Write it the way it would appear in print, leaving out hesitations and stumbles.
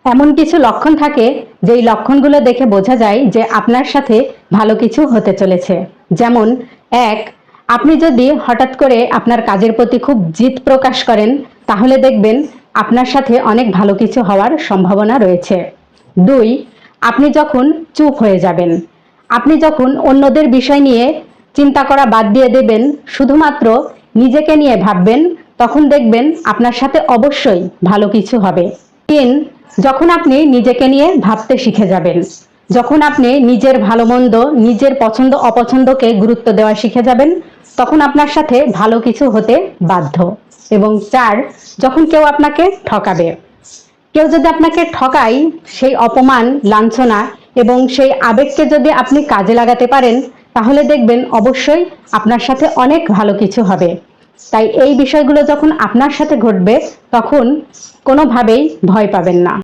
এমন কিছু লক্ষণ থাকে যেই লক্ষণগুলো দেখে বোঝা যায় যে আপনার সাথে ভালো কিছু হতে চলেছে। যেমন ১, আপনি যদি হঠাৎ করে আপনার কাজের প্রতি খুব জিদ প্রকাশ করেন, তাহলে দেখবেন আপনার সাথে অনেক ভালো কিছু হওয়ার সম্ভাবনা রয়েছে। ২, আপনি যখন চুপ হয়ে যাবেন, আপনি যখন অন্যদের বিষয় নিয়ে চিন্তা করা বাদ দিয়ে দেবেন, শুধুমাত্র নিজেকে নিয়ে ভাববেন, তখন দেখবেন আপনার সাথে অবশ্যই ভালো কিছু হবে। ৩, যখন আপনি নিজেকে নিয়ে ভাবতে শিখে যাবেন, যখন আপনি নিজের ভালো মন্দ, নিজের পছন্দ অপছন্দকে গুরুত্ব দেওয়া শিখে যাবেন, তখন আপনার সাথে ভালো কিছু হতে বাধ্য। এবং ৪, যখন কেউ আপনাকে ঠকাবে, কেউ যদি আপনাকে ঠকায়, সেই অপমান, লাঞ্ছনা এবং সেই আবেগকে যদি আপনি কাজে লাগাতে পারেন, তাহলে দেখবেন অবশ্যই আপনার সাথে অনেক ভালো কিছু হবে। তাই এই বিষয়গুলো যখন আপনার সাথে ঘটবে, তখন কোনোভাবেই ভয় পাবেন না।